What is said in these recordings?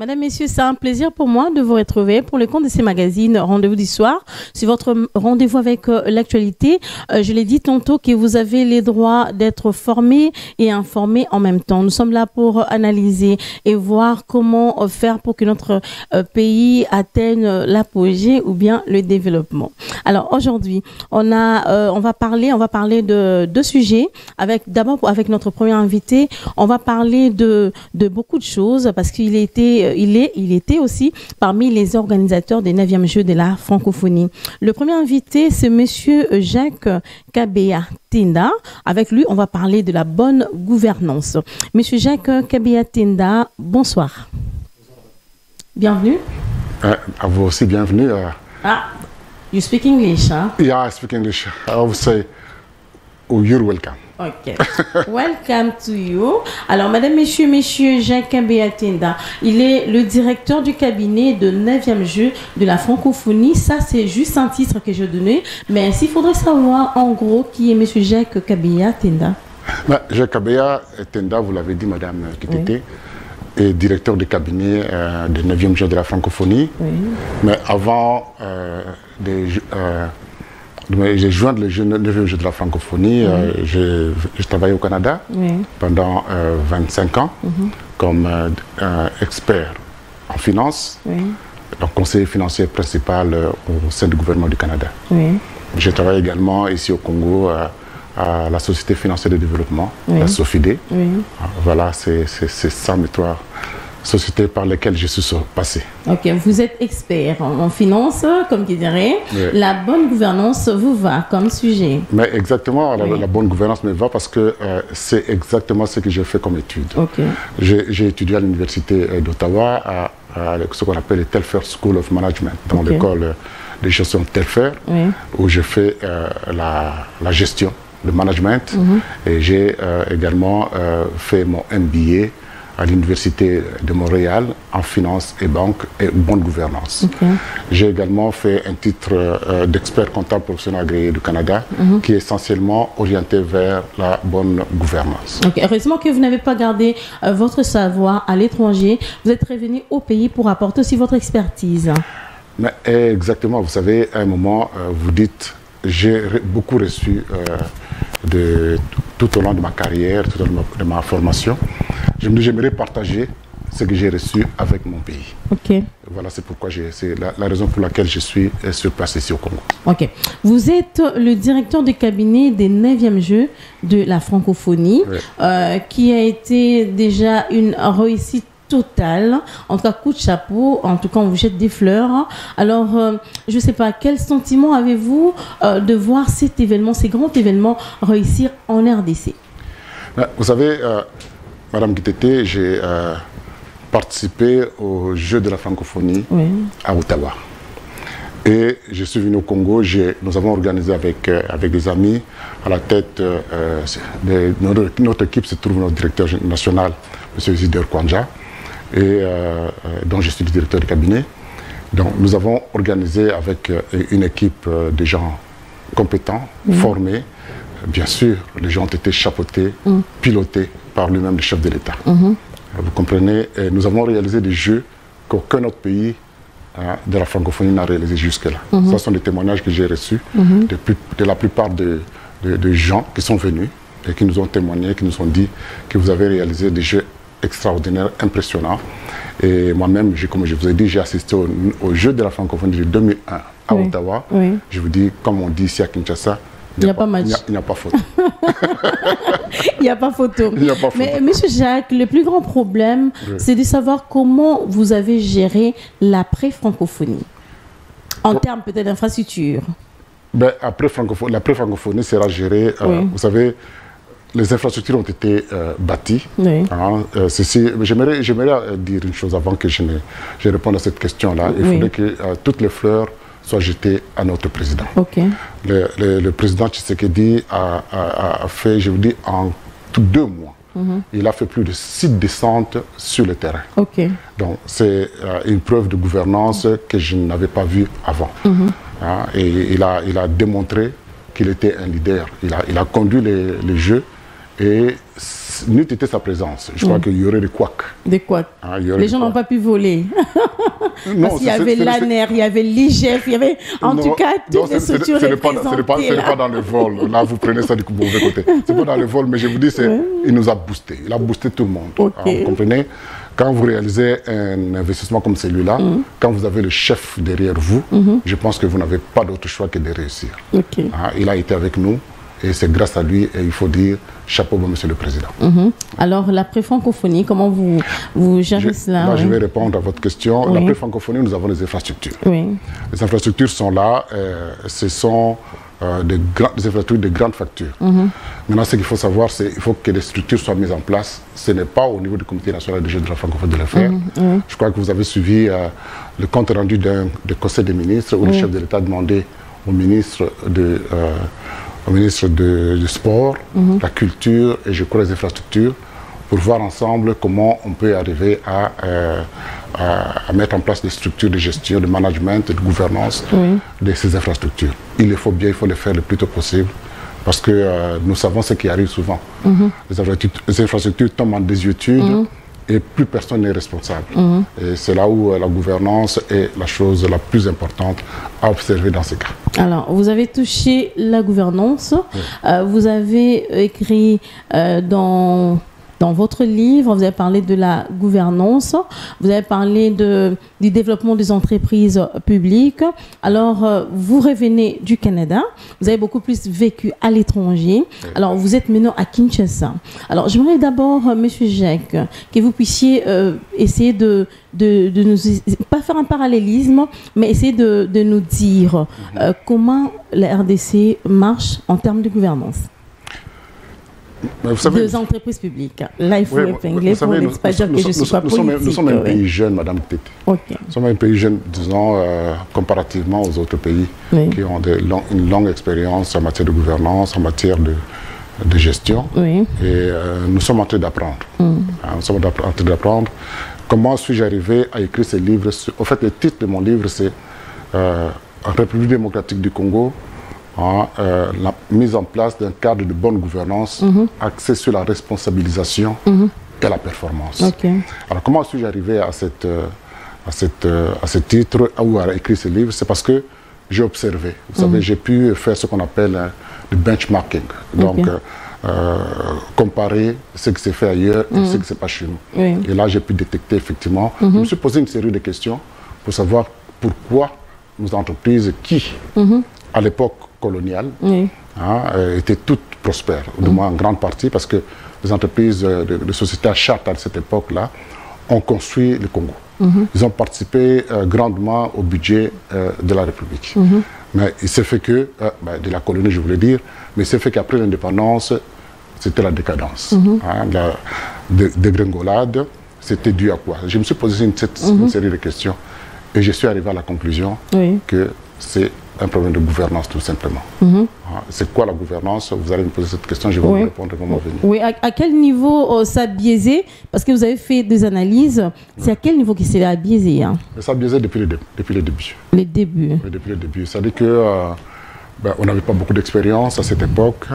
Madame, Messieurs, c'est un plaisir pour moi de vous retrouver pour le compte de ces magazines Rendez-vous d'Histoire. C'est votre rendez-vous avec l'actualité. Je l'ai dit tantôt que vous avez les droits d'être formés et informés en même temps. Nous sommes là pour analyser et voir comment faire pour que notre pays atteigne l'apogée ou bien le développement. Alors aujourd'hui, on va parler de deux sujets. D'abord avec notre premier invité, on va parler de beaucoup de choses parce qu'il était aussi parmi les organisateurs des 9e Jeux de la francophonie. Le premier invité, c'est monsieur Jacques Kabeya Tenda. Avec lui, on va parler de la bonne gouvernance. Monsieur Jacques Kabeya Tenda, bonsoir. Bienvenue. À vous aussi, bienvenue. You speak English, huh? Yeah, I speak English. I always say, oh, you're welcome. Ok. Welcome to you. Alors, madame, monsieur Jacques Kabeya Tenda, il est le directeur du cabinet de 9e Jeux de la francophonie. Ça, c'est juste un titre que je donnais. Mais s'il faudrait savoir, en gros, qui est monsieur Jacques Kabeya Tenda. Jacques Kabeya Tenda, vous l'avez dit, madame Kitete, est directeur du cabinet de 9e Jeux de la francophonie. Oui. Mais avant j'ai joint le 9e Jeux de la francophonie. J'ai travaillé au Canada pendant 25 ans comme expert en finance, donc conseiller financier principal au sein du gouvernement du Canada. J'ai travaillé également ici au Congo à la Société financière de développement, la SOFIDE. Voilà, c'est ça mes trois sociétés par lesquelles je suis passé. Ok, vous êtes expert en finance, comme qui dirait. La bonne gouvernance vous va comme sujet. Mais exactement, la bonne gouvernance me va parce que c'est exactement ce que j'ai fait comme étude. J'ai étudié à l'université d'Ottawa, à ce qu'on appelle le Telfair School of Management, dans l'école de gestion Telfair, où j'ai fait la gestion, le management. Et j'ai également fait mon MBA à l'Université de Montréal en finance et banque et bonne gouvernance. J'ai également fait un titre d'expert comptable professionnel agréé du Canada qui est essentiellement orienté vers la bonne gouvernance. Heureusement que vous n'avez pas gardé votre savoir à l'étranger. Vous êtes revenu au pays pour apporter aussi votre expertise. Mais exactement, vous savez, à un moment, vous dites, j'ai beaucoup reçu tout au long de ma carrière, tout au long de ma formation. Je me dis, j'aimerais partager ce que j'ai reçu avec mon pays. Voilà, c'est pourquoi c'est la raison pour laquelle je suis sur place ici au Congo. Vous êtes le directeur du cabinet des 9e Jeux de la francophonie, qui a été déjà une réussite totale. En tout cas, coup de chapeau. En tout cas, on vous jette des fleurs. Alors, je ne sais pas, quel sentiment avez-vous de voir cet événement, ces grands événements réussir en RDC? Vous savez, Madame Kitete, j'ai participé aux Jeux de la francophonie à Ottawa. Et je suis venu au Congo. Nous avons organisé avec des amis à la tête de notre équipe se trouve notre directeur national, M. Isidore Kwanja, et dont je suis le directeur du cabinet. Donc nous avons organisé avec une équipe de gens compétents, formés. Bien sûr, les gens ont été chapeautés, pilotés par lui-même le chef de l'État. Vous comprenez, et nous avons réalisé des jeux qu'aucun autre pays de la francophonie n'a réalisé jusque-là. Ce sont des témoignages que j'ai reçus de la plupart de gens qui sont venus et qui nous ont témoigné, qui nous ont dit que vous avez réalisé des jeux extraordinaires, impressionnants. Et moi-même, comme je vous ai dit, j'ai assisté aux Jeux de la francophonie de 2001 à Ottawa. Je vous dis, comme on dit ici à Kinshasa, il n'y a pas photo. Il n'y a pas photo. Mais monsieur Jacques, le plus grand problème, c'est de savoir comment vous avez géré l'après-francophonie, en termes peut-être d'infrastructure. L'après-francophonie sera gérée, vous savez, les infrastructures ont été bâties. J'aimerais dire une chose avant que je réponde à cette question-là. Il faudrait que toutes les fleurs soient jetées à notre président. Le président Tshisekedi a fait, je vous dis, en 2 mois, il a fait plus de 6 descentes sur le terrain. Donc c'est une preuve de gouvernance que je n'avais pas vue avant. Et il a démontré qu'il était un leader. Il a conduit les Jeux Et n'eût été sa présence, je crois qu'il y aurait des couacs. Des couacs. Hein, les gens n'ont pas pu voler. Parce qu'il y avait l'ANER, il y avait l'IGF, il y avait en tout cas toutes les structures représentées. Ce n'est pas dans le vol. Là, vous prenez ça du mauvais côté. Ce n'est pas dans le vol, mais je vous dis, il nous a boosté. Il a boosté tout le monde. Okay. Vous comprenez? Quand vous réalisez un investissement comme celui-là, quand vous avez le chef derrière vous, je pense que vous n'avez pas d'autre choix que de réussir. Okay. Il a été avec nous. Et c'est grâce à lui, et il faut dire, chapeau bas, Monsieur le Président. Alors, l'après-francophonie, comment vous gérez cela? Je vais répondre à votre question. L'après-francophonie, nous avons des infrastructures. Les infrastructures sont là. Ce sont des infrastructures de grande facture. Maintenant, ce qu'il faut savoir, c'est qu'il faut que les structures soient mises en place. Ce n'est pas au niveau du Comité national des Jeux de la francophonie de le faire. Je crois que vous avez suivi le compte rendu du Conseil des ministres où le chef de l'État demandait au ministre du Sport, la culture et je crois les infrastructures pour voir ensemble comment on peut arriver à mettre en place des structures de gestion, de management et de gouvernance de ces infrastructures. Il le faut bien, il faut le faire le plus tôt possible parce que nous savons ce qui arrive souvent. Les infrastructures tombent en désuétude et plus personne n'est responsable. Et c'est là où la gouvernance est la chose la plus importante à observer dans ces cas. Alors, vous avez touché la gouvernance. Vous avez écrit dans votre livre, vous avez parlé de la gouvernance, vous avez parlé du développement des entreprises publiques. Alors, vous revenez du Canada, vous avez beaucoup plus vécu à l'étranger. Alors, vous êtes maintenant à Kinshasa. Alors, j'aimerais d'abord, Monsieur Jacques, que vous puissiez essayer de nous, pas faire un parallélisme, mais essayer de nous dire comment la RDC marche en termes de gouvernance. Vous savez, des entreprises publiques. Là, il faut épingler pour ne pas dire que je suis pas politique. Nous sommes un pays jeune, Madame Tété. Nous sommes un pays jeune, disons, comparativement aux autres pays qui ont une longue expérience en matière de gouvernance, en matière de gestion. Et nous sommes en train d'apprendre. Nous sommes en train d'apprendre. Comment suis-je arrivé à écrire ce livre? En fait, le titre de mon livre, c'est République démocratique du Congo, la mise en place d'un cadre de bonne gouvernance axé sur la responsabilisation et la performance. Alors, comment suis-je arrivé à ce titre ou à écrire ce livre? C'est parce que j'ai observé. Vous savez, j'ai pu faire ce qu'on appelle le benchmarking. Donc, comparer ce qui s'est fait ailleurs et ce qui ne s'est pas chez nous. Et là, j'ai pu détecter effectivement. Je me suis posé une série de questions pour savoir pourquoi nos entreprises qui, à l'époque coloniale, étaient toutes prospères, du moins en grande partie, parce que les entreprises de sociétés à charte à cette époque-là ont construit le Congo. Ils ont participé grandement au budget de la République. Mais il s'est fait que, de la colonie je voulais dire, mais il s'est fait qu'après l'indépendance, c'était la décadence. La dégringolade, c'était dû à quoi? Je me suis posé une série de questions et je suis arrivé à la conclusion que c'est un problème de gouvernance tout simplement. C'est quoi la gouvernance? Vous allez me poser cette question, je vais vous répondre au moment venu. Oui, à quel niveau ça a biaisé? Parce que vous avez fait des analyses, c'est à quel niveau que ça a biaisé? Ça a biaisé depuis le début. Les débuts. Oui, depuis le début. C'est-à-dire que on n'avait pas beaucoup d'expérience à cette époque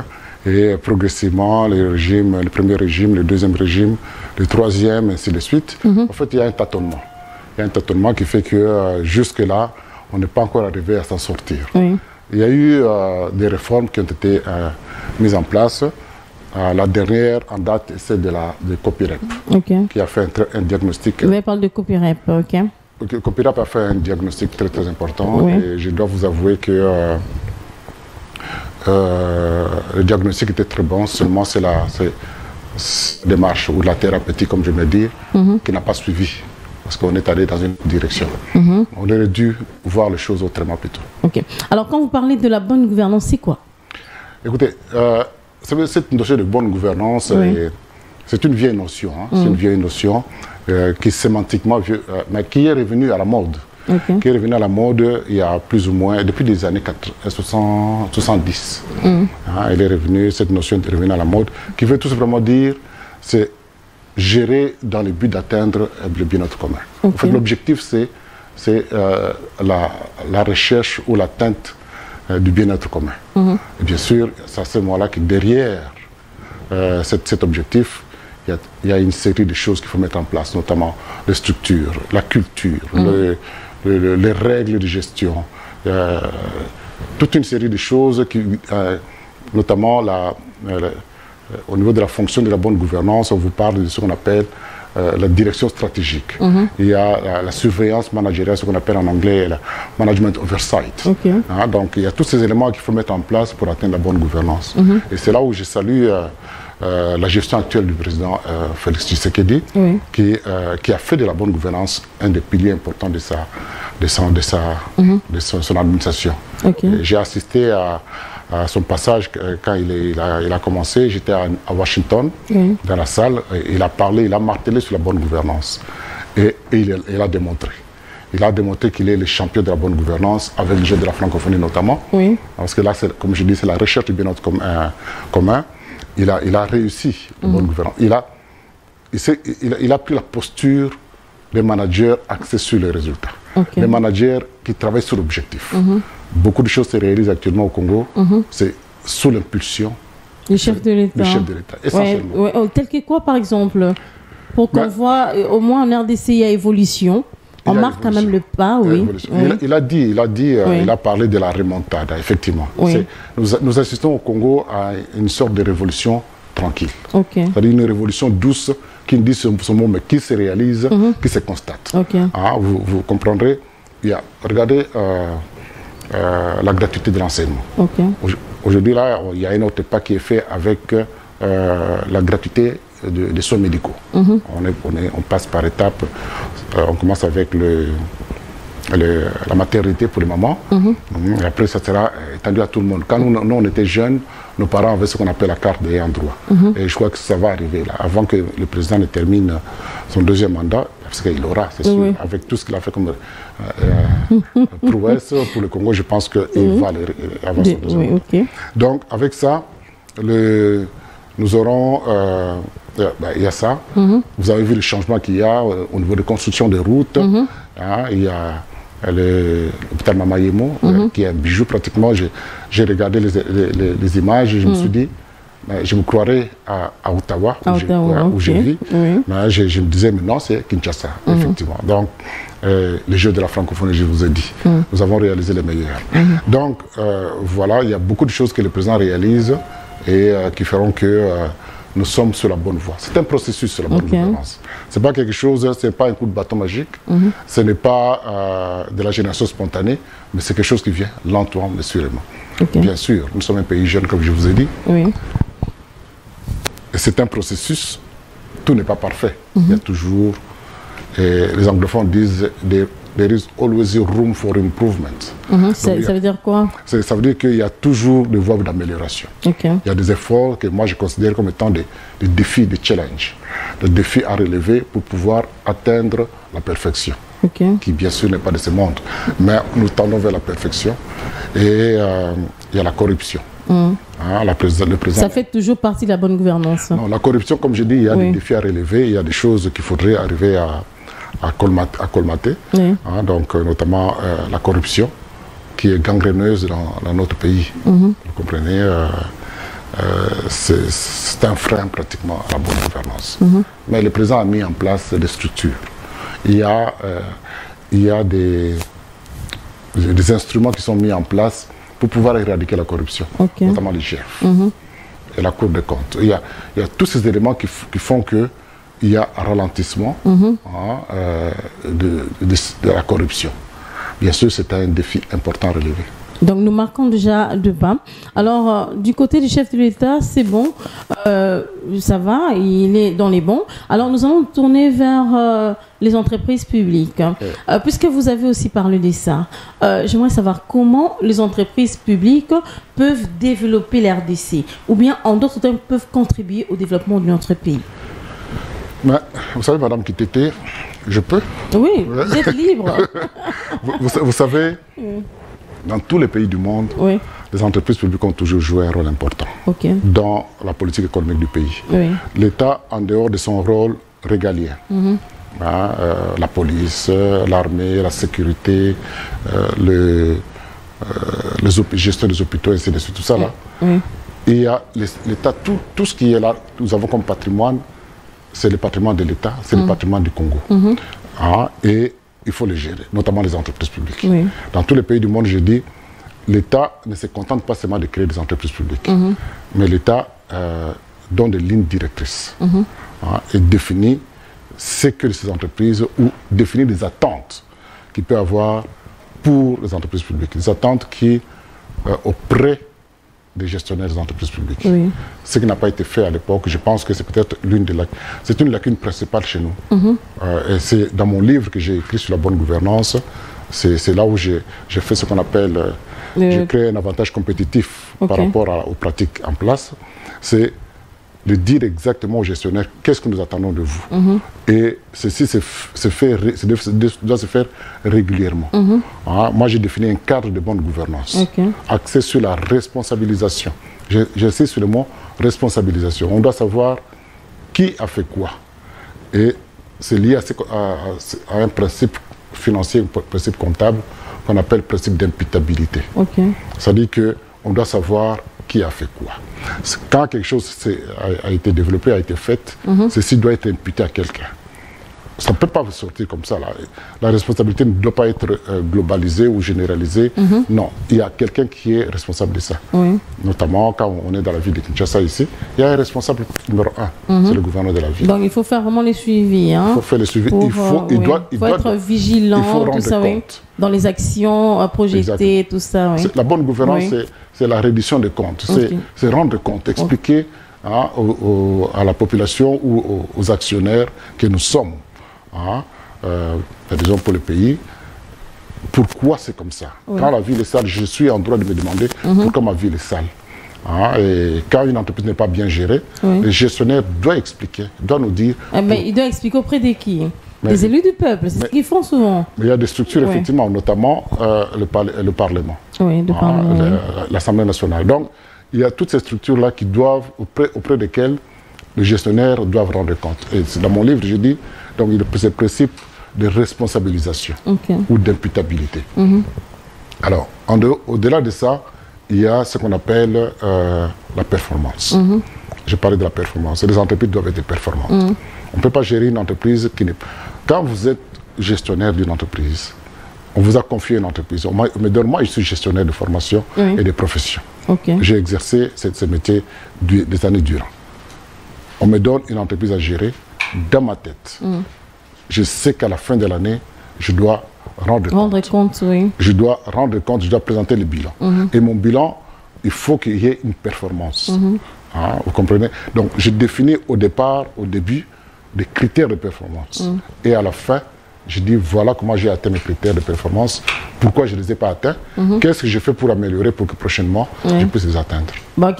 et progressivement, le premier régime, le deuxième régime, le troisième, ainsi de suite. En fait, il y a un tâtonnement. Il y a un tâtonnement qui fait que jusque-là, on n'est pas encore arrivé à s'en sortir. Il y a eu des réformes qui ont été mises en place. La dernière en date, c'est de Copirep, qui a fait un diagnostic. Vous parlez de Copirep, Copirep a fait un diagnostic très très important et je dois vous avouer que le diagnostic était très bon, seulement c'est la démarche ou la thérapeutique, comme je me dis, qui n'a pas suivi. Parce qu'on est allé dans une direction. On aurait dû voir les choses autrement plutôt. Alors, quand vous parlez de la bonne gouvernance, c'est quoi? Écoutez, cette notion de bonne gouvernance, c'est une vieille notion. C'est une vieille notion qui sémantiquement, mais qui est revenue à la mode. Qui est revenue à la mode il y a plus ou moins, depuis les années 70. Elle est revenue, cette notion est revenue à la mode, qui veut tout simplement dire, c'est gérer dans le but d'atteindre le bien-être commun. En fait, l'objectif, c'est la recherche ou l'atteinte du bien-être commun. Et bien sûr, c'est à ce moment-là que derrière cet objectif, il y a une série de choses qu'il faut mettre en place, notamment les structures, la culture, les règles de gestion, toute une série de choses, notamment au niveau de la fonction de la bonne gouvernance. On vous parle de ce qu'on appelle la direction stratégique. Il y a la surveillance managériale, ce qu'on appelle en anglais la management oversight. Donc il y a tous ces éléments qu'il faut mettre en place pour atteindre la bonne gouvernance. Et c'est là où je salue la gestion actuelle du président Félix Tshisekedi, qui a fait de la bonne gouvernance un des piliers importants de son administration. J'ai assisté à son passage quand il a commencé. J'étais à Washington, dans la salle. Il a parlé, il a martelé sur la bonne gouvernance. Et il a démontré. Il a démontré qu'il est le champion de la bonne gouvernance, avec le jeu de la francophonie notamment. Parce que là, comme je dis, c'est la recherche du bien-être commun. Il a réussi la bonne gouvernance. Il a pris la posture des managers axés sur les résultats. Les managers qui travaillent sur l'objectif. Beaucoup de choses se réalisent actuellement au Congo. C'est sous l'impulsion du chef de l'État. Essentiellement. Tel que quoi, par exemple? Pour qu'on voit, au moins en RDC, il y a évolution. On marque quand même le pas, Il a parlé de la remontada, effectivement. Nous assistons au Congo à une sorte de révolution tranquille. C'est-à-dire une révolution douce qui ne dit ce mot, mais qui se réalise, qui se constate. Vous comprendrez. Regardez la gratuité de l'enseignement. Aujourd'hui, là, il y a un autre pas qui est fait avec la gratuité des soins médicaux. On passe par étapes. On commence avec la maternité pour les mamans. Et après, ça sera étendu à tout le monde. Quand nous on était jeunes, nos parents avaient ce qu'on appelle la carte d'ayant droit. Et je crois que ça va arriver là, avant que le président ne termine son deuxième mandat, parce qu'il aura, c'est sûr, avec tout ce qu'il a fait comme prouesse pour le Congo, je pense qu'il va avoir son deuxième mandat. Donc, avec ça, nous aurons... il y a ça. Vous avez vu le changement qu'il y a au niveau de construction des routes. Il y a l'hôpital Mamayemo, qui est un bijou pratiquement. J'ai regardé les images et je me suis dit, je me croirais à Ottawa, où je vis. Mais je me disais, mais non, c'est Kinshasa, effectivement. Donc, les Jeux de la francophonie, je vous ai dit, nous avons réalisé les meilleurs. Donc, voilà, il y a beaucoup de choses que le président réalise et qui feront que nous sommes sur la bonne voie. C'est un processus sur la bonne gouvernance. Ce n'est pas quelque chose, ce n'est pas un coup de bâton magique, ce n'est pas de la génération spontanée, mais c'est quelque chose qui vient lentement, mais sûrement. Bien sûr, nous sommes un pays jeune, comme je vous ai dit. Et c'est un processus, tout n'est pas parfait. Il y a toujours, les anglophones disent, there is always room for improvement. Ça veut dire quoi? Ça veut dire qu'il y a toujours des voies d'amélioration. Il y a des efforts que moi je considère comme étant des défis, des challenges, des défis à relever pour pouvoir atteindre la perfection, qui bien sûr n'est pas de ce monde. Mais nous tendons vers la perfection et il y a la corruption. Le président... Ça fait toujours partie de la bonne gouvernance. Non, la corruption, comme je dis, il y a des défis à relever, il y a des choses qu'il faudrait arriver à colmater, donc notamment la corruption qui est gangréneuse dans notre pays. Vous comprenez, c'est un frein pratiquement à la bonne gouvernance. Mais le président a mis en place des structures. Il y a des instruments qui sont mis en place pour pouvoir éradiquer la corruption, notamment les GF et la Cour des comptes. Il y a tous ces éléments qui font que il y a un ralentissement de la corruption. Bien sûr, c'est un défi important à relever. Donc, nous marquons déjà 2 pas. Alors, du côté du chef de l'État, c'est bon, ça va, il est dans les bons. Alors, nous allons tourner vers les entreprises publiques. Puisque vous avez aussi parlé de ça, j'aimerais savoir comment les entreprises publiques peuvent développer l'RDC, ou bien, en d'autres termes, peuvent contribuer au développement de notre pays. Mais, vous savez, Madame Kitete, je peux? Oui, vous êtes libre. vous savez, dans tous les pays du monde, les entreprises publiques ont toujours joué un rôle important dans la politique économique du pays. L'État, en dehors de son rôle régalien, la police, l'armée, la sécurité, gestion des hôpitaux, ainsi de suite, tout ça là, Et il y a l'État, tout ce qui est là, nous avons comme patrimoine, c'est le patrimoine de l'État, c'est le patrimoine du Congo. Et il faut les gérer, notamment les entreprises publiques. Oui. Dans tous les pays du monde, je dis, l'État ne se contente pas seulement de créer des entreprises publiques, mais l'État donne des lignes directrices et définit ce que ces entreprises, ou définit des attentes qu'il peut avoir pour les entreprises publiques, des attentes qui, auprès des gestionnaires des entreprises publiques. Oui. Ce qui n'a pas été fait à l'époque, je pense que c'est peut-être c'est une lacune principale chez nous. Et c'est dans mon livre que j'ai écrit sur la bonne gouvernance, c'est là où j'ai fait ce qu'on appelle, j'ai créé un avantage compétitif par rapport aux pratiques en place. C'est de dire exactement aux gestionnaires qu'est-ce que nous attendons de vous. Et ceci doit se faire régulièrement. Moi, j'ai défini un cadre de bonne gouvernance, axé sur la responsabilisation. J'insiste sur le mot responsabilisation. On doit savoir qui a fait quoi. Et c'est lié à un principe financier, un principe comptable, qu'on appelle le principe d'imputabilité. C'est-à-dire qu'on doit savoir qui a fait quoi. Quand quelque chose a été développé, a été fait, ceci doit être imputé à quelqu'un. Ça ne peut pas sortir comme ça. La responsabilité ne doit pas être globalisée ou généralisée. Non, il y a quelqu'un qui est responsable de ça. Notamment quand on est dans la ville de Kinshasa ici, il y a un responsable numéro 1, c'est le gouverneur de la ville. Donc il faut faire vraiment les suivis. Il faut faire les suivis. Il faut être vigilant, tout ça, dans les actions projetées, tout ça. La bonne gouvernance, c'est la reddition des comptes. C'est rendre compte, expliquer à la population ou aux actionnaires que nous sommes. Disons pour le pays, pourquoi c'est comme ça. Quand la ville est sale, je suis en droit de me demander pourquoi ma ville est sale. Et quand une entreprise n'est pas bien gérée, le gestionnaire doit expliquer, doit nous dire... il doit expliquer auprès de qui? Les élus du peuple, c'est ce qu'ils font souvent. Mais il y a des structures, effectivement, notamment le Parlement, l'Assemblée nationale. Donc, il y a toutes ces structures-là qui doivent, auprès desquelles les gestionnaires doivent rendre compte. Et dans mon livre, je dis, donc il y a ce principe de responsabilisation ou d'imputabilité. Alors, au-delà de ça, il y a ce qu'on appelle la performance. Je parlais de la performance. Les entreprises doivent être performantes. On ne peut pas gérer une entreprise qui n'est... Quand vous êtes gestionnaire d'une entreprise, on vous a confié une entreprise. Moi, je suis gestionnaire de formation et de profession. J'ai exercé ce métier des années durant. On me donne une entreprise à gérer. Dans ma tête, je sais qu'à la fin de l'année, je dois rendre compte. Je dois rendre compte, je dois présenter le bilan. Et mon bilan, il faut qu'il y ait une performance. Vous comprenez? Donc, je définis au début, des critères de performance. Et à la fin, je dis voilà comment j'ai atteint mes critères de performance, pourquoi je ne les ai pas atteints, qu'est-ce que je fais pour améliorer pour que prochainement je puisse les atteindre.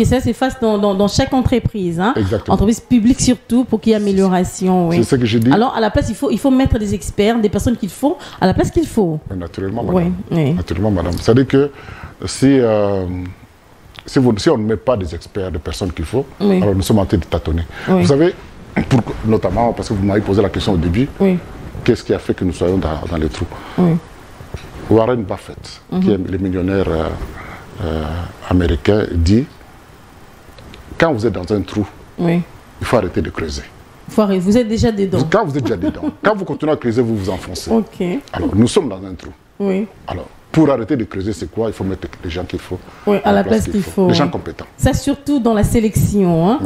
Ça s'efface dans chaque entreprise, Exactement. Entreprise publique surtout, pour qu'il y ait amélioration. C'est ce que je dis. Alors à la place, il faut mettre des experts, des personnes qu'il faut, à la place qu'il faut. Naturellement, madame. Naturellement, madame. C'est-à-dire que si on ne met pas des experts, des personnes qu'il faut, alors nous sommes en train de tâtonner. Vous savez, notamment parce que vous m'avez posé la question au début, qu'est-ce qui a fait que nous soyons dans les trous? Warren Buffett, qui est le millionnaire américain, dit quand vous êtes dans un trou, il faut arrêter de creuser. Vous êtes déjà dedans. Quand vous êtes déjà dedans, quand vous continuez à creuser, vous vous enfoncez. Alors, nous sommes dans un trou. Alors, pour arrêter de creuser, c'est quoi? Il faut mettre les gens qu'il faut. À la place qu'il faut. Les gens compétents. Ça, surtout dans la sélection.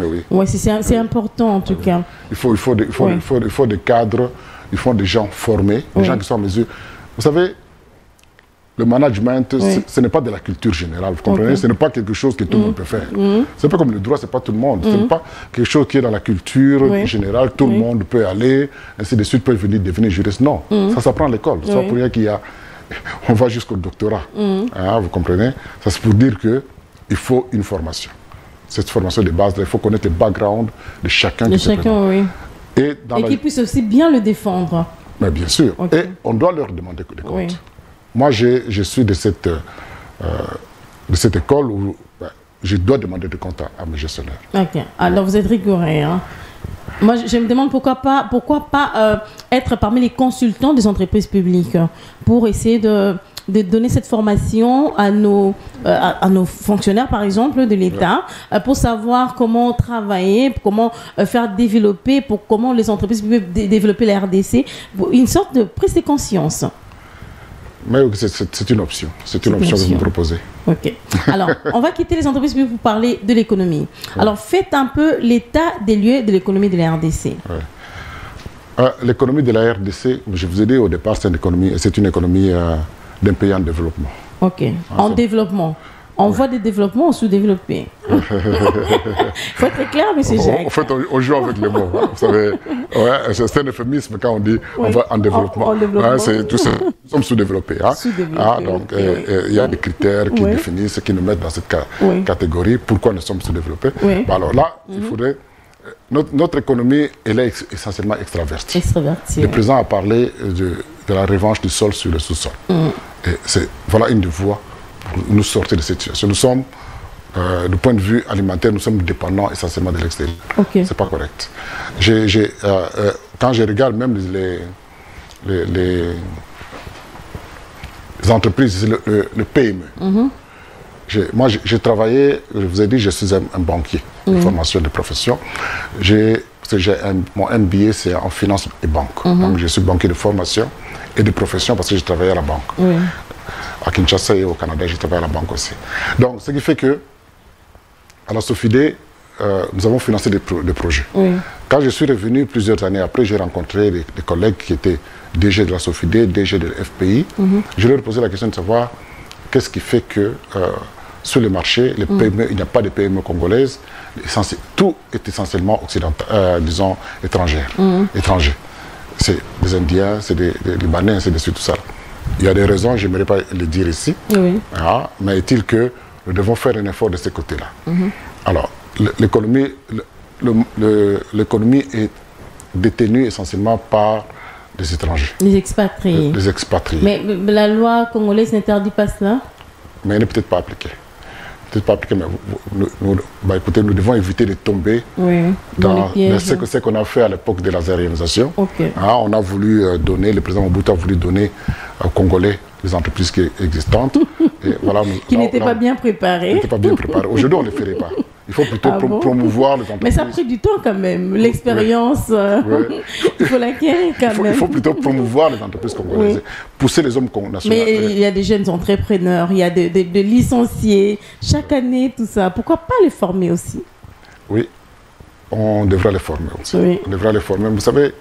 C'est important, en tout cas. Il faut des cadres, il faut des gens formés, des gens qui sont en mesure. Vous savez, le management, ce n'est pas de la culture générale, vous comprenez? Ce n'est pas quelque chose que tout le monde peut faire. C'est pas comme le droit, ce n'est pas tout le monde. Ce n'est pas quelque chose qui est dans la culture générale, tout le monde peut aller, ainsi de suite, peut venir devenir juriste. Non, ça s'apprend à l'école. C'est pas pour rien qu'il y a... On va jusqu'au doctorat, vous comprenez? Ça c'est pour dire qu'il faut une formation. Cette formation de base, il faut connaître le background de chacun. Et qu'ils puissent aussi bien le défendre. Mais bien sûr. Et on doit leur demander des comptes. Moi, je suis de cette école où je dois demander des comptes à mes gestionnaires. Alors vous êtes rigoureux. Moi, je me demande pourquoi pas être parmi les consultants des entreprises publiques pour essayer de de donner cette formation à nos fonctionnaires, par exemple, de l'État, pour savoir comment travailler, comment faire développer, comment les entreprises peuvent développer la RDC, une sorte de prise de conscience. Mais c'est une option. C'est une option que vous me proposez. Ok. Alors, on va quitter les entreprises pour parler de l'économie. Ouais. Alors, faites un peu l'état des lieux de l'économie de la RDC. Ouais. L'économie de la RDC, je vous ai dit au départ, c'est une économie d'un pays en développement. Ok. En développement. On voit des développements sous-développés. Il faut être clair, M. Jacques. En fait, on joue avec les mots. Hein. Vous savez, c'est un euphémisme quand on dit on va en développement. Nous sommes sous-développés. Hein. Donc, il y a des critères qui définissent, qui nous mettent dans cette catégorie. Pourquoi nous sommes sous-développés? Alors là, il faudrait... Notre économie, elle est essentiellement extravertie. Le président a parlé de la revanche du sol sur le sous-sol. Voilà une des voies pour nous sortir de cette situation. Nous sommes, du point de vue alimentaire, nous sommes dépendants essentiellement de l'extérieur. C'est pas correct. Quand je regarde même les entreprises, le PME, moi j'ai travaillé, je vous ai dit, je suis un banquier de formation de profession. Mon MBA, c'est en finance et banque. Donc je suis banquier de formation et de profession parce que j'ai travaillé à la banque. À Kinshasa et au Canada, j'ai travaillé à la banque aussi. Donc, ce qui fait que, à la SOFIDE, nous avons financé des projets. Quand je suis revenu plusieurs années après, j'ai rencontré des collègues qui étaient DG de la SOFIDE, DG de la FPI. Je leur ai posé la question de savoir qu'est-ce qui fait que sur le marché, les PME, il n'y a pas de PME congolaises. Tout est essentiellement occidental, disons, étranger. C'est des Indiens, c'est des Libanais, c'est tout ça. Il y a des raisons, je n'aimerais pas le dire ici, mais est-il que nous devons faire un effort de ce côté-là. Alors, l'économie est détenue essentiellement par des étrangers. Les expatriés. Les expatriés. Mais la loi congolaise n'interdit pas cela? Mais elle n'est peut-être pas appliquée. Peut-être pas appliquée, mais écoutez, nous devons éviter de tomber dans ce qu'on a fait à l'époque de la zérianisation. On a voulu donner, le président Mobutu a voulu donner aux Congolais les entreprises existantes. Et voilà, qui n'étaient pas bien préparées. N'étaient pas bien préparées. Aujourd'hui, on ne les ferait pas. Il faut plutôt promouvoir les entreprises. Mais ça a pris du temps quand même. L'expérience, il faut l'acquérir quand même. Il faut plutôt promouvoir les entreprises congolaises. Pousser les hommes nationaux. Mais il y a des jeunes entrepreneurs, il y a des licenciés. Chaque année, tout ça. Pourquoi pas les former aussi? Oui, on devrait les former aussi. On devrait les former. Vous savez,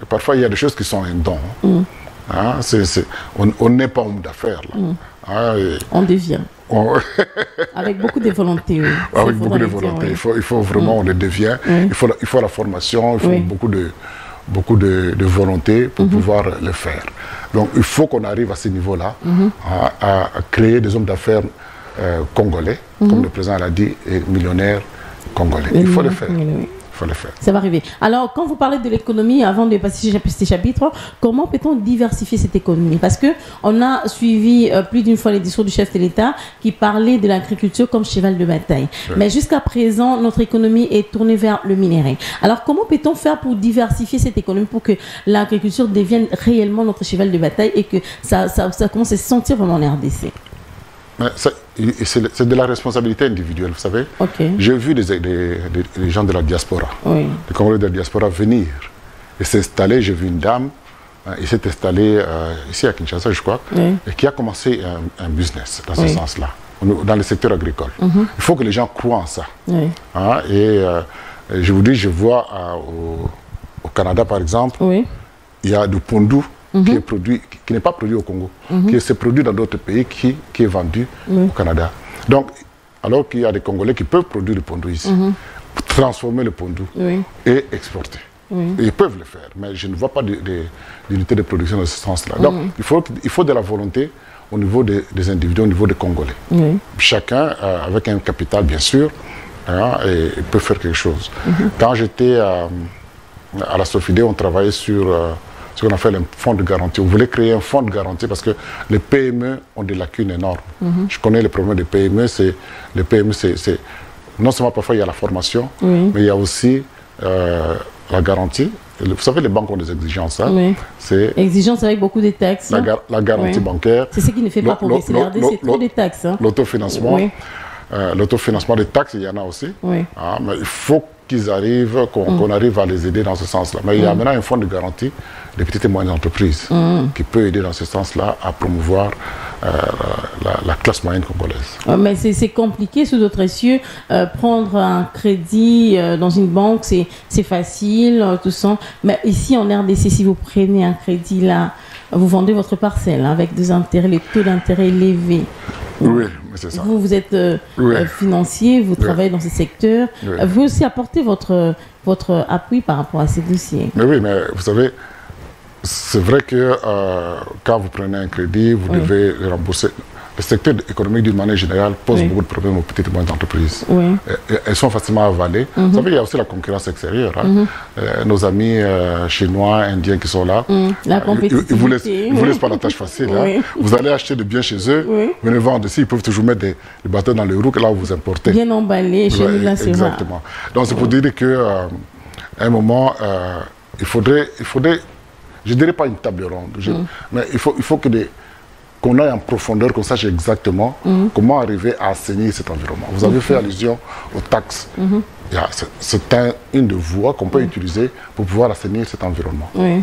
parfois, il y a des choses qui sont un don. On n'est pas homme d'affaires. On devient. Avec beaucoup de volonté. Avec beaucoup de volonté. Il faut vraiment, on le devient. Il faut la formation, il faut beaucoup de volonté pour pouvoir le faire. Donc il faut qu'on arrive à ce niveau-là, à créer des hommes d'affaires congolais, comme le président l'a dit, et millionnaires congolais. Il faut le faire. faut le faire. Ça va arriver. Alors, quand vous parlez de l'économie, avant de passer ces chapitres, comment peut-on diversifier cette économie? Parce qu'on a suivi plus d'une fois les discours du chef de l'État qui parlait de l'agriculture comme cheval de bataille. Oui. Mais jusqu'à présent, notre économie est tournée vers le minerai. Alors, comment peut-on faire pour diversifier cette économie pour que l'agriculture devienne réellement notre cheval de bataille et que ça commence à se sentir vraiment en RDC? C'est de la responsabilité individuelle, vous savez. Okay. J'ai vu des gens de la diaspora, oui, des Congolais de la diaspora venir et s'installer. J'ai vu une dame, il s'est installée ici à Kinshasa, je crois, oui, et qui a commencé un business dans ce oui, sens-là, dans le secteur agricole. Il faut que les gens croient en ça. Oui. Je vous dis, je vois au Canada, par exemple, oui, il y a du pondou qui n'est pas produit au Congo, qui se produit dans d'autres pays, qui est vendu au Canada. Donc, alors qu'il y a des Congolais qui peuvent produire le pondou ici, transformer le pondou et exporter. Et ils peuvent le faire, mais je ne vois pas d'unité de production dans ce sens-là. Donc, il faut de la volonté au niveau des individus, au niveau des Congolais. Chacun, avec un capital, bien sûr, et peut faire quelque chose. Quand j'étais à la SOFIDE, on travaillait sur ce qu'on appelle un fonds de garantie. On voulait créer un fonds de garantie parce que les PME ont des lacunes énormes. Je connais les problèmes des PME. Non seulement parfois il y a la formation, mais il y a aussi la garantie. Vous savez, les banques ont des exigences. Hein? Oui. C'est exigences avec beaucoup de taxes. la garantie bancaire. C'est ce qui ne fait pas progresser l'RD, c'est trop des taxes. Hein? L'autofinancement. Oui. L'autofinancement des taxes, il y en a aussi. Oui. Ah, mais il faut qu'ils arrivent, qu'on arrive à les aider dans ce sens-là. Mais il y a maintenant un fonds de garantie des petites et moyennes entreprises qui peut aider dans ce sens-là à promouvoir la classe moyenne congolaise. Mais c'est compliqué sous d'autres cieux. Prendre un crédit dans une banque, c'est facile, tout ça. Mais ici en RDC, si vous prenez un crédit là, vous vendez votre parcelle avec des intérêts, les taux d'intérêt élevés. Oui, mais c'est ça. Vous êtes financier, vous travaillez dans ce secteur. Oui. Vous aussi apportez votre appui par rapport à ces dossiers. Mais oui, mais vous savez, c'est vrai que quand vous prenez un crédit, vous devez le rembourser. Le secteur économique d'une manière générale pose beaucoup de problèmes aux petites et moyennes entreprises. Oui. Elles sont facilement avalées. Vous savez, il y a aussi la concurrence extérieure. Hein. Nos amis chinois, indiens qui sont là, la compétitivité. Ils ne vous laissent pas la tâche facile. Hein. Vous allez acheter des biens chez eux, vous venez vendre ici, ils peuvent toujours mettre des bâtons dans les roues que là où vous importez. Bien emballé, chez nous là, c'est exactement. Donc c'est pour dire qu'à un moment, il faudrait, je ne dirais pas une table ronde, mais il faut que qu'on aille en profondeur, qu'on sache exactement comment arriver à assainir cet environnement. Vous avez fait allusion aux taxes. C'est une de voies qu'on peut utiliser pour pouvoir assainir cet environnement. Oui.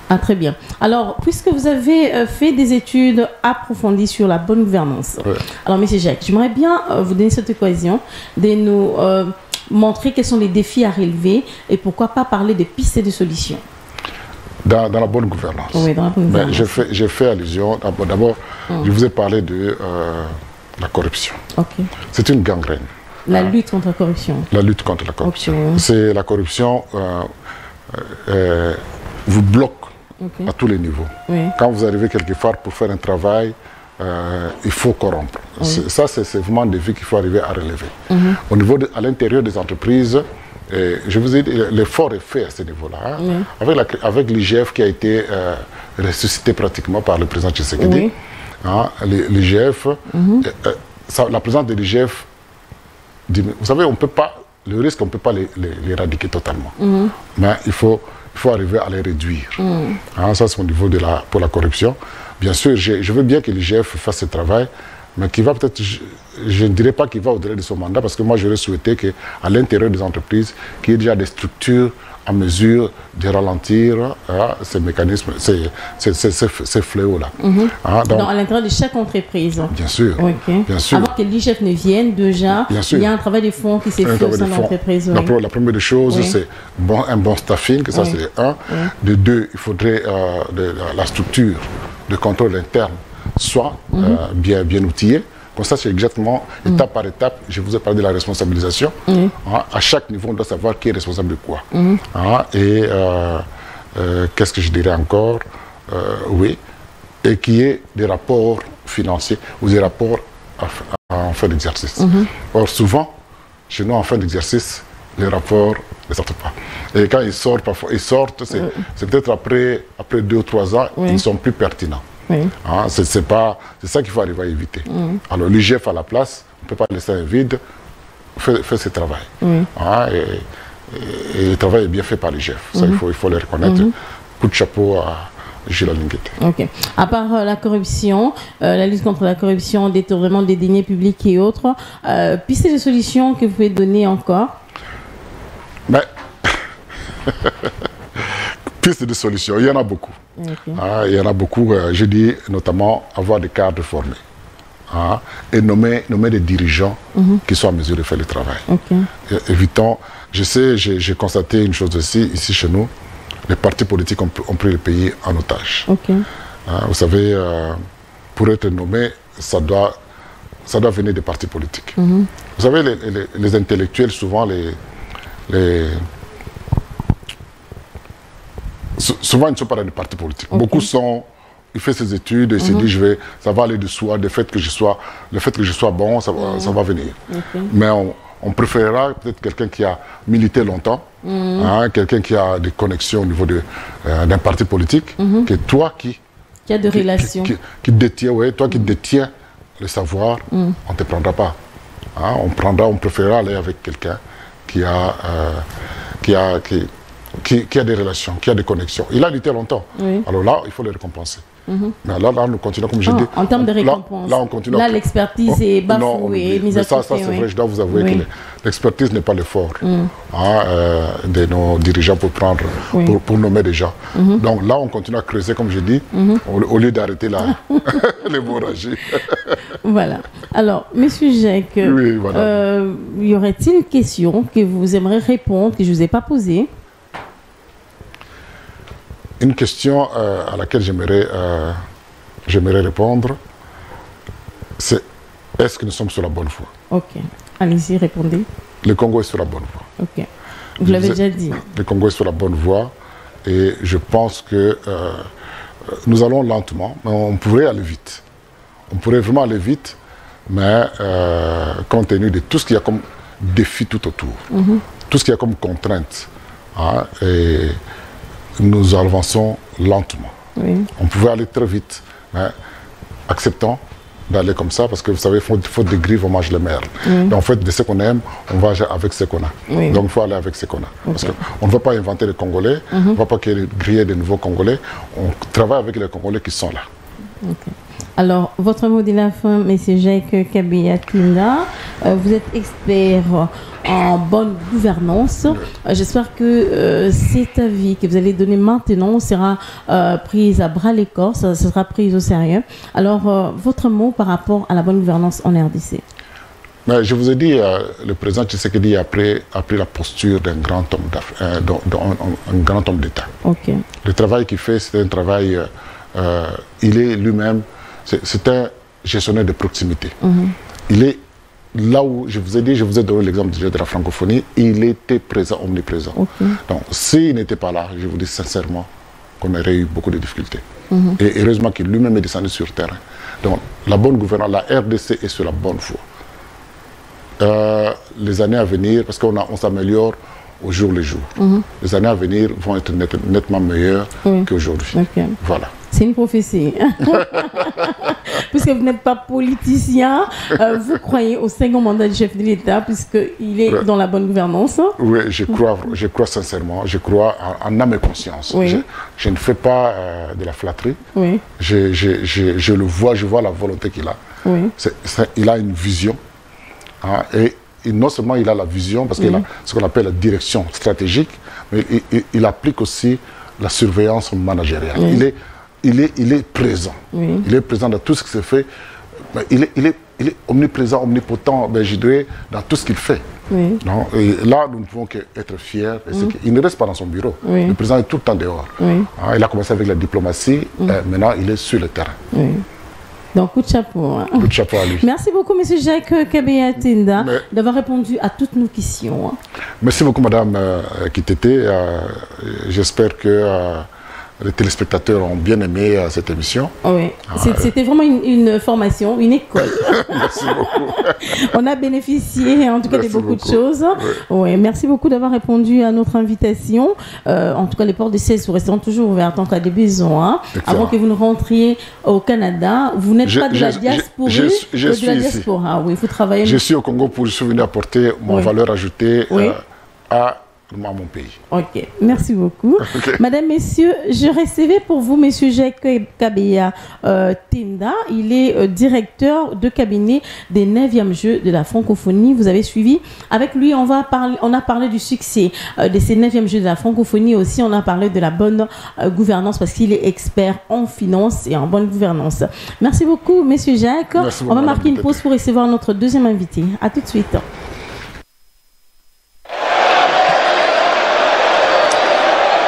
Ah, très bien. Alors, puisque vous avez fait des études approfondies sur la bonne gouvernance, alors, M. Jacques, j'aimerais bien vous donner cette occasion de nous montrer quels sont les défis à relever et pourquoi pas parler des pistes et de solutions. Dans la bonne gouvernance. Oui, dans la bonne gouvernance. J'ai fait allusion. D'abord, je vous ai parlé de la corruption. Okay. C'est une gangrène. La lutte contre la corruption. La lutte contre la corruption. C'est la corruption vous bloque à tous les niveaux. Oui. Quand vous arrivez quelque part pour faire un travail, il faut corrompre. Ça, c'est vraiment des défis qu'il faut arriver à relever. Au niveau à l'intérieur des entreprises, je vous ai dit, l'effort est fait à ce niveau-là. Hein, avec l'IGF qui a été ressuscité pratiquement par le président Tshisekedi. Hein, l'IGF, la présence de l'IGF, vous savez, on peut pas, le risque, on ne peut pas l'éradiquer totalement. Mais il faut arriver à les réduire. Hein, ça, c'est au niveau pour la corruption. Bien sûr, je veux bien que l'IGF fasse ce travail, mais qui va peut-être, je ne dirais pas qu'il va au-delà de son mandat, parce que moi j'aurais souhaité qu'à l'intérieur des entreprises, qu'il y ait déjà des structures à mesure de ralentir ces mécanismes, ces fléaux-là. Donc, à l'intérieur de chaque entreprise. Bien sûr. Bien sûr. Avant que l'IGF ne vienne, déjà, il y a un travail de fond qui s'est fait au sein de l'entreprise. La première des choses, c'est un bon staffing, ça c'est un. De deux, il faudrait la structure de contrôle interne soit bien outillé. Comme ça, c'est exactement, étape par étape, je vous ai parlé de la responsabilisation. À chaque niveau, on doit savoir qui est responsable de quoi. Qu'est-ce que je dirais encore? Et qui est des rapports financiers ou des rapports en fin d'exercice. Or, souvent, chez nous, en fin d'exercice, les rapports ne sortent pas. Et quand ils sortent, parfois, c'est peut-être après 2 ou 3 ans, ils ne sont plus pertinents. C'est ça qu'il faut arriver à éviter. Alors l'IGF à la place, on ne peut pas laisser un vide, fait ce travail. Et le travail est bien fait par l'IGF. Ça, il faut le reconnaître. Coup de chapeau à Gilles Linguette. À part la corruption, la lutte contre la corruption, détournement des deniers publics et autres, pistes de solutions que vous pouvez donner encore? Pistes de solutions, il y en a beaucoup. Il y en a beaucoup, je dis notamment avoir des cadres formés et nommer des dirigeants qui sont en mesure de faire le travail. Évitons, j'ai constaté une chose aussi, ici chez nous, les partis politiques ont pris le pays en otage. Vous savez, pour être nommé, ça doit venir des partis politiques. Vous savez, les intellectuels, souvent souvent, ils ne sont pas dans des partis politiques. Beaucoup il fait ses études et se dit, ça va aller de soi, le fait que je sois bon, ça va venir. Mais on préférera peut-être quelqu'un qui a milité longtemps, quelqu'un qui a des connexions au niveau d'un parti politique, que toi qui a de relations. Qui détiens le savoir, on ne te prendra pas. On préférera aller avec quelqu'un qui a qui a des relations, qui a des connexions. Il a lutté longtemps. Oui. Alors là, il faut le récompenser. Mais là, nous continuons, comme je dis. En termes de récompense. Là, on continue. Là, l'expertise est bafouée, mise à côté. Ça, c'est vrai, je dois vous avouer que l'expertise n'est pas l'effort de nos dirigeants pour prendre, pour nommer des gens. Donc là, on continue à creuser, comme je dis, au lieu d'arrêter l'hémorragie. Voilà. Alors, Monsieur Jacques, y aurait-il une question que vous aimeriez répondre, que je ne vous ai pas posée? Une question à laquelle j'aimerais répondre, c'est est-ce que nous sommes sur la bonne voie? Ok. Allez-y, répondez. Le Congo est sur la bonne voie. Ok. Vous l'avez déjà dit. Le Congo est sur la bonne voie et je pense que nous allons lentement, mais on pourrait aller vite. On pourrait vraiment aller vite, mais compte tenu de tout ce qu'il y a comme défi tout autour, tout ce qu'il y a comme contrainte, et nous avançons lentement. Oui. On pouvait aller très vite, mais acceptons d'aller comme ça, parce que vous savez, faute de grives, on mange les merles. Donc en fait, de ce qu'on aime, on va avec ce qu'on a. Oui. Donc il faut aller avec ce qu'on a. Parce qu'on ne va pas inventer les Congolais, on ne va pas griller de nouveaux Congolais, on travaille avec les Congolais qui sont là. Alors, votre mot de la fin, M. Jacques Kabeya Tinda, vous êtes expert en bonne gouvernance. J'espère que cet avis que vous allez donner maintenant sera pris à bras-le-corps, ça sera pris au sérieux. Alors, votre mot par rapport à la bonne gouvernance en RDC? Je vous ai dit, le président Tshisekedi a pris la posture d'un grand homme d'État. Okay. Le travail qu'il fait, c'est un travail... il est lui-même... C'est un gestionnaire de proximité. Il est là où, je vous ai dit, je vous ai donné l'exemple de la francophonie, il était présent, omniprésent. Donc, s'il n'était pas là, je vous dis sincèrement qu'on aurait eu beaucoup de difficultés. Et heureusement qu'il lui-même est descendu sur le terrain. Donc, la bonne gouvernance, la RDC est sur la bonne voie. Les années à venir, parce qu'on s'améliore au jour le jour, les années à venir vont être nettement meilleures qu'aujourd'hui. Voilà. C'est une prophétie. Puisque vous n'êtes pas politicien, vous croyez au second mandat du chef de l'État, puisqu'il est dans la bonne gouvernance. Oui, je crois sincèrement, je crois en âme et conscience. Je ne fais pas de la flatterie. Je le vois, je vois la volonté qu'il a. Il a une vision. Et non seulement il a la vision, parce qu'il a ce qu'on appelle la direction stratégique, mais il applique aussi la surveillance managériale. Il est présent. Il est présent dans tout ce qui se fait. Il est omniprésent, omnipotent, je dirais, dans tout ce qu'il fait. Donc, et là, nous ne pouvons qu'être fiers. Il ne reste pas dans son bureau. Le président est tout le temps dehors. Il a commencé avec la diplomatie. Maintenant, il est sur le terrain. Donc, coup de chapeau. Coup de chapeau à lui. Merci beaucoup, M. Jacques Kabeya Tinda, d'avoir répondu à toutes nos questions. Merci beaucoup, Madame Kitete. J'espère que les téléspectateurs ont bien aimé cette émission. Oui, c'était vraiment une formation, une école. Merci beaucoup. On a bénéficié en tout cas de beaucoup de choses. Oui, merci beaucoup d'avoir répondu à notre invitation. En tout cas, les portes de CES resteront toujours ouvertes en cas de besoin. Avant que vous ne rentriez au Canada, vous n'êtes pas de la diaspora. Je suis ici. Oui, il faut travailler. Je suis au Congo pour venir apporter mon valeur ajoutée à mon pays. Ok, merci beaucoup. Madame, messieurs, je recevais pour vous Monsieur Jacques Kabeya Tinda. Il est directeur de cabinet des 9e Jeux de la francophonie. Vous avez suivi. Avec lui, on a parlé du succès de ces 9e Jeux de la francophonie. Aussi, on a parlé de la bonne gouvernance parce qu'il est expert en finance et en bonne gouvernance. Merci beaucoup, Monsieur Jacques. On va marquer une pause pour recevoir notre deuxième invité. À tout de suite.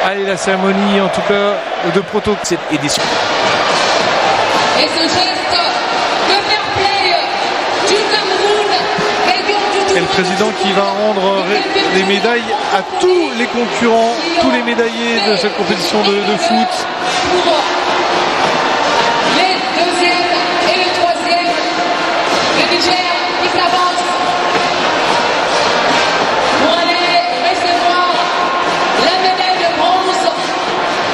Allez, la cérémonie, en tout cas, de proto cette édition. Et ce geste de fair play du Cameroun, et le président qui va rendre les médailles à tous les concurrents, tous les médaillés de cette compétition de foot. Pour les 2e et le 3e, le Niger qui s'avance pour aller recevoir la médaille de bronze,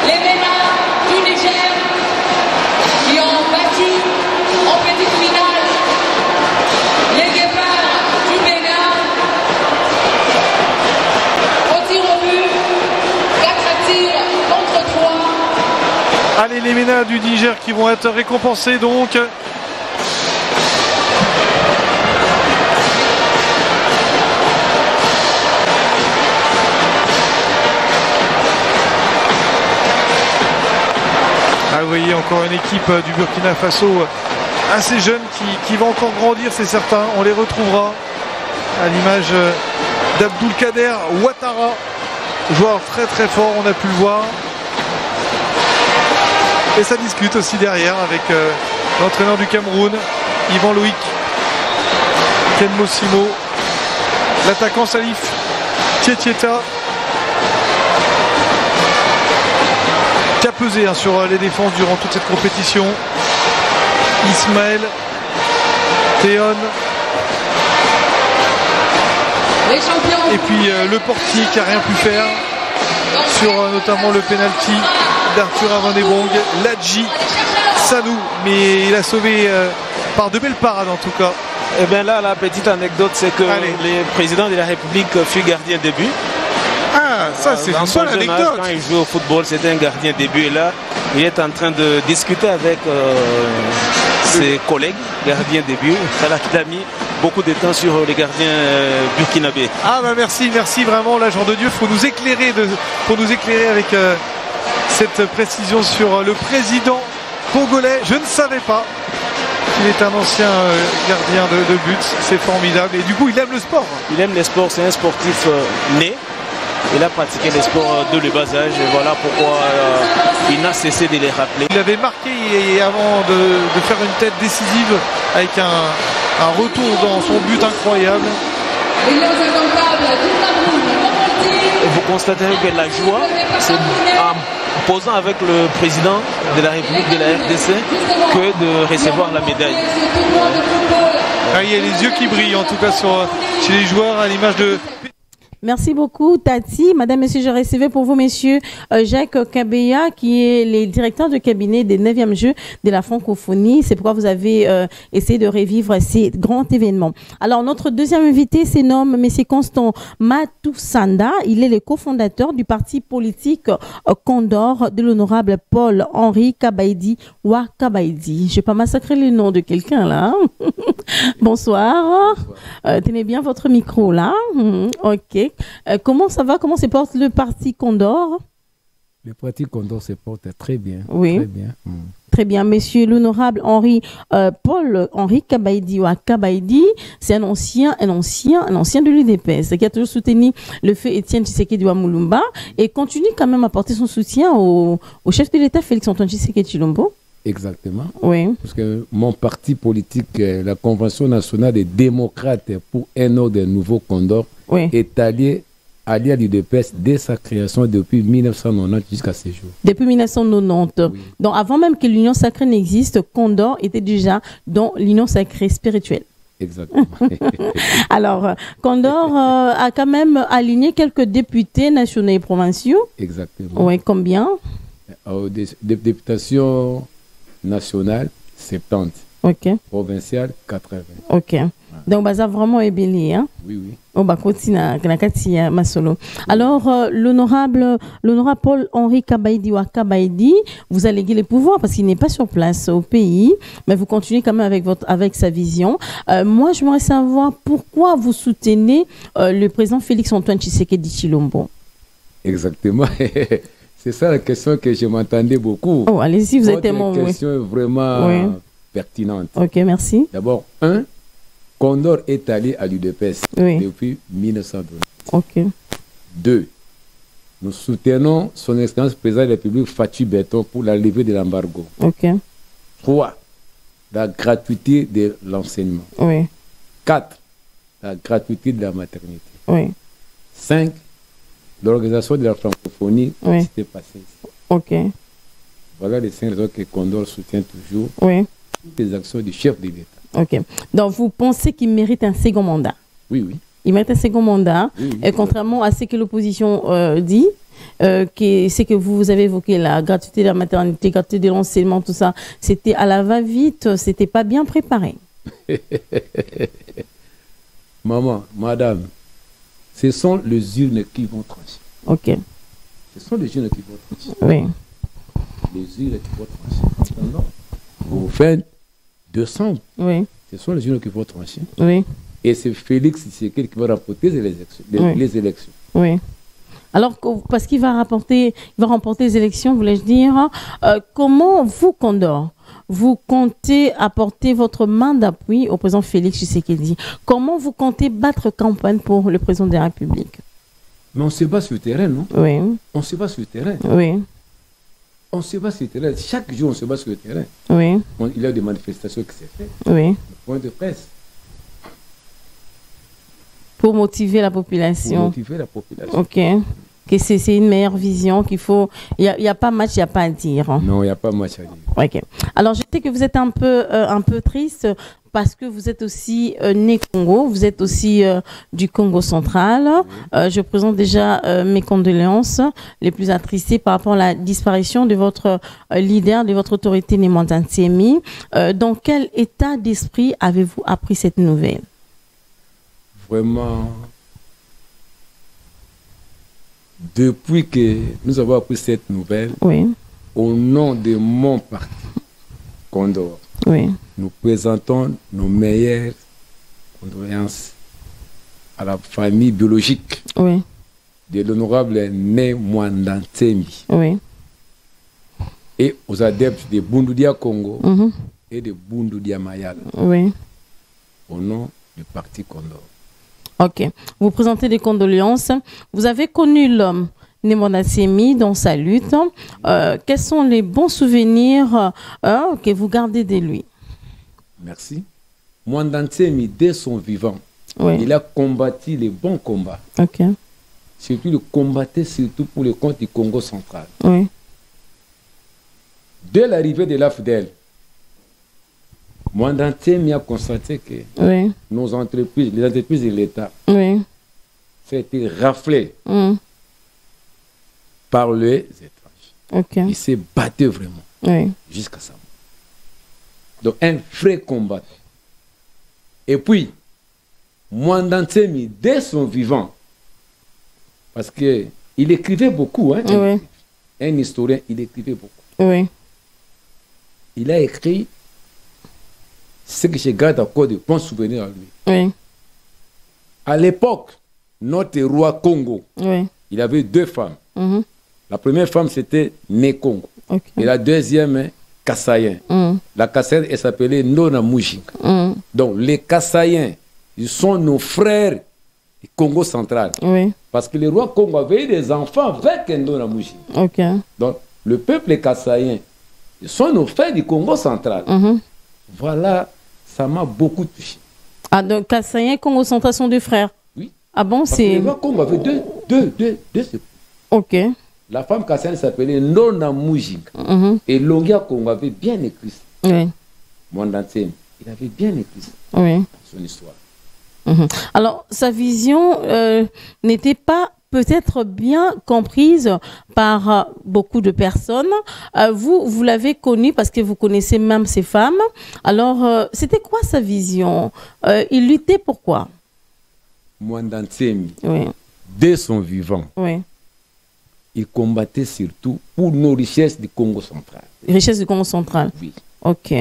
les médailles du Niger qui ont battu en petite finale les guépards du Bénin au tir au but. MENA du Niger qui vont être récompensés donc. Ah, vous voyez encore une équipe du Burkina Faso assez jeune qui va encore grandir, c'est certain. On les retrouvera à l'image d'Abdoulkader Ouattara, joueur très très fort, on a pu le voir. Et ça discute aussi derrière avec l'entraîneur du Cameroun, Yvan Loïc, Ken Mossimo, l'attaquant Salif Tietieta, qui a pesé sur les défenses durant toute cette compétition. Ismaël, Théon, et puis le portier qui n'a rien pu faire sur notamment le penalty d'Arthur Avanebong, Ladji Sanou, mais il a sauvé par de belles parades en tout cas. Et bien là, la petite anecdote, c'est que le président de la République fut gardien de but. Ah, ça c'est une bonne anecdote. Quand il joue au football, c'était un gardien de but, et là, il est en train de discuter avec ses collègues gardiens de but. Alors qu'il a mis beaucoup de temps sur les gardiens burkinabés. Ah bah merci vraiment l'agent de Dieu, faut nous éclairer avec cette précision sur le président congolais. Je ne savais pas qu'il est un ancien gardien de but, c'est formidable, et du coup il aime le sport. Il aime les sports, c'est un sportif né. Il a pratiqué les sports de le bas âge, et voilà pourquoi il n'a cessé de les rappeler. Il avait marqué avant de faire une tête décisive avec un retour dans son but incroyable. Et vous constaterez que la joie, c'est en posant avec le président de la République de la RDC que de recevoir la médaille. Ah, il y a les yeux qui brillent en tout cas chez les joueurs à l'image de... Merci beaucoup, Tati. Madame, Monsieur, je recevais pour vous, Messieurs, Jacques Kabeya, qui est le directeur de cabinet des 9e Jeux de la francophonie. C'est pourquoi vous avez essayé de revivre ces grands événements. Alors, notre deuxième invité se nomme Monsieur Constant Matoussanda. Il est le cofondateur du parti politique Condor de l'honorable Paul-Henri Kabaïdi Wa Kabaïdi. Je vais pas massacrer le nom de quelqu'un, là. Bonsoir. Tenez bien votre micro, là. OK. Comment ça va? Comment se porte le parti Condor? Le parti Condor se porte très bien. Oui. Très bien. Très bien. Monsieur l'honorable Paul-Henri Kabaïdi ou Kabaïdi, c'est un ancien de l'UDPS qui a toujours soutenu le feu Étienne Tshisekedi Moulumba et continue quand même à porter son soutien au chef de l'État Félix-Antoine Tshisekedi Tshilombo. Exactement. Oui. Parce que mon parti politique, la Convention nationale des démocrates pour un ordre nouveau Condor, oui, est allié à l'UDPS dès sa création depuis 1990 jusqu'à ce jour. Depuis 1990. Oui. Donc avant même que l'Union sacrée n'existe, Condor était déjà dans l'Union sacrée spirituelle. Exactement. Alors, Condor a quand même aligné quelques députés nationaux et provinciaux. Exactement. Oui, combien? Des députations nationales, 70. OK. Provinciales, 80. OK. Donc, ça vraiment est béni, hein? Oui, oui. On va continuer à Masolo. Alors, l'honorable Paul-Henri Kabaïdi ou Kabaïdi, vous alléguez les pouvoirs parce qu'il n'est pas sur place au pays, mais vous continuez quand même avec sa vision. Moi, je voudrais savoir pourquoi vous soutenez le président Félix-Antoine Tshisekedi Tshilombo. Exactement. C'est ça la question que je m'entendais beaucoup. Oh, allez-y, vous êtes tellement... C'est une question vraiment pertinente. OK, merci. D'abord, Condor est allé à l'UDPS depuis 1912. OK. 2. Nous soutenons son excellence président de la République, Fatou Béton, pour la levée de l'embargo. OK. 3. La gratuité de l'enseignement. Oui. 4. La gratuité de la maternité. Oui. 5. L'organisation de la francophonie s'était passée ici. OK. Voilà les 5 raisons que Condor soutient toujours. Oui. Les actions du chef de l'État. OK. Donc, vous pensez qu'il mérite un second mandat? Oui, oui. Il mérite un second mandat. Oui, oui. Et contrairement à ce que l'opposition dit, c'est que vous avez évoqué la gratuité de la maternité, la gratuité de l'enseignement, tout ça, c'était à la va-vite, c'était pas bien préparé. Maman, madame, ce sont les urnes qui vont trancher. OK. Ce sont les urnes qui vont trancher. Oui. les urnes qui vont trancher. Maintenant, au 22 décembre, Oui. ce sont les urnes qui vont trancher. Oui. Et c'est Félix Tshisekedi qui va remporter les élections. Les élections. Oui. Alors, parce qu'il va remporter les élections, voulais-je dire, comment vous, Condor, vous comptez apporter votre main d'appui au président Félix Tshisekedi? Comment vous comptez battre campagne pour le président de la République? Mais on se bat sur le terrain, non? Oui. On se bat sur le terrain. Oui. On se bat sur le terrain. Chaque jour, on se bat sur le terrain. Oui. Il y a des manifestations qui s'est fait. Oui. Point de presse. Pour motiver la population. Pour motiver la population. Ok. Que c'est une meilleure vision qu'il faut. Il y a pas match, il n'y a pas à dire. Non, il n'y a pas match à dire. Ok. Alors, je sais que vous êtes un peu triste parce que vous êtes aussi né Congo, vous êtes aussi du Congo central. Je présente déjà mes condoléances les plus attristées par rapport à la disparition de votre leader, de votre autorité, Nemwanda Ntsemi. Dans quel état d'esprit avez-vous appris cette nouvelle? Vraiment, depuis que nous avons appris cette nouvelle, oui, au nom de mon parti, Condor, oui, nous présentons nos meilleures condoléances à la famille biologique oui, de l'honorable Nemwanda Ntsemi, oui, et aux adeptes de Bundudia Congo mhm, et de Bundudia Mayala, oui. au nom du parti Condor. Ok. Vous présentez des condoléances. Vous avez connu l'homme Nemwanda Ntsemi dans sa lutte. Quels sont les bons souvenirs que vous gardez de lui? Merci. Mwanda Ntsemi, dès son vivant, Oui. il a combattu les bons combats. Ok. Surtout, il combattait surtout pour le compte du Congo central. Oui. Dès l'arrivée de l'AFDEL, Mwanda Ntsemi a constaté que Oui. nos entreprises, les entreprises de l'État, Oui. ça a été raflé Mm. par les étrangers. Ok. Il s'est battu vraiment Oui. jusqu'à ça. Donc, un vrai combattant. Et puis, Mwanda Ntsemi, dès son vivant, parce qu'il écrivait beaucoup, hein, Oui. un historien, il écrivait beaucoup. Oui. Il a écrit ce que je garde encore de bons souvenirs à lui. Oui. À l'époque, notre roi Congo, Oui. il avait deux femmes. Mhm. La première femme, c'était Né Congo. Ok. Et la deuxième, Kassayen. Mm. La Kassayen, elle s'appelait Nona Mujing. Mm. Donc, les Kassayens, ils sont nos frères du Congo central. Oui. Parce que le roi Congo avait des enfants avec Nona Mujing. Ok. Donc, le peuple Kassayen, ils sont nos frères du Congo central. Mhm. Voilà, ça m'a beaucoup touché. Ah, donc Kassayen et Congo central sont deux frères. Oui. Ah bon, Parce que c'est. le roi Congo avait deux épouses. Ok. La femme Kassayen s'appelait Nona Mujing. Mhm. Et Longia Congo avait bien écrit ça. Oui. Mwanda Ntsemi, il avait bien écrit ça Oui. dans son histoire. Mhm. Alors, sa vision n'était pas peut-être bien comprise par beaucoup de personnes. Vous l'avez connu parce que vous connaissez même ces femmes. Alors, c'était quoi sa vision? Il luttait pourquoi? Mwanda Ntsemi, Oui, dès son vivant, oui. il combattait surtout pour nos richesses du Congo central. Richesse du Congo central. Oui. Ok.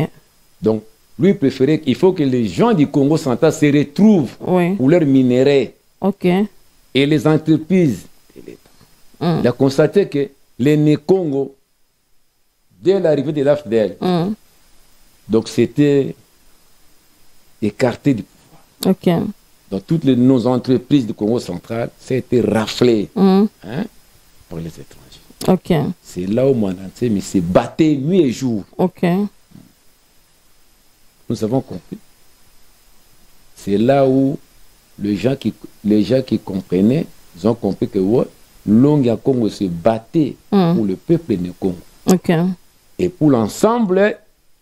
Donc, lui préférait qu'il faut que les gens du Congo central se retrouvent Oui. pour leurs minéraux Ok. et les entreprises de l'État. Mm. Il a constaté que les Né-Congo, dès l'arrivée de l'AFDEL, Mm. donc c'était écarté du pouvoir. Ok. Donc toutes nos entreprises du Congo central, ça a été raflé Mm. hein, par les étrangers. Ok. C'est là où Mwanda Ntsemi s'est battu nuit et jour. Ok. Nous avons compris. C'est là où les gens qui comprenaient, ils ont compris que ouais, Longia Congo se battait pour le peuple de Congo Ok. et pour l'ensemble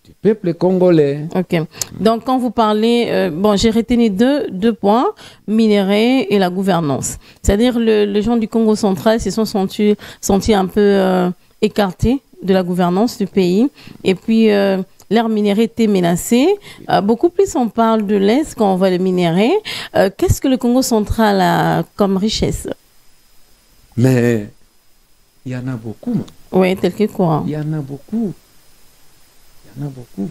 du peuple congolais. Ok. Donc, quand vous parlez, bon, j'ai retenu deux points, minerais et la gouvernance. C'est-à-dire, les gens du Congo central se sont sentis un peu écartés de la gouvernance du pays. Et puis, l'air minéré était menacé. Beaucoup plus on parle de l'Est quand on voit les minéraux. Qu'est-ce que le Congo central a comme richesse? Mais il y en a beaucoup. Oui, tel que quoi? Il y en a beaucoup. Il y en a beaucoup.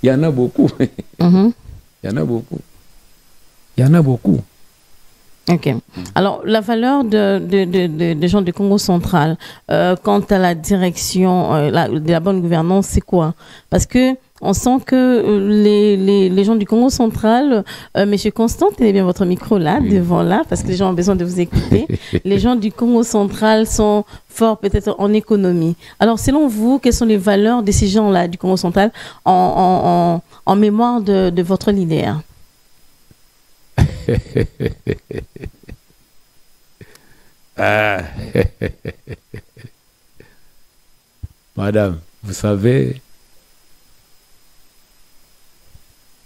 Il y en a beaucoup. Mhm. Il y en a beaucoup. Il y en a beaucoup. Ok. Alors, la valeur des gens du Congo central, quant à la direction de la bonne gouvernance, c'est quoi? Parce que on sent que les gens du Congo central, Monsieur Constant, tenez bien votre micro là, devant là, parce que les gens ont besoin de vous écouter. Les gens du Congo central sont forts peut-être en économie. Alors, selon vous, quelles sont les valeurs de ces gens-là du Congo central en mémoire de votre leader? Madame, vous savez,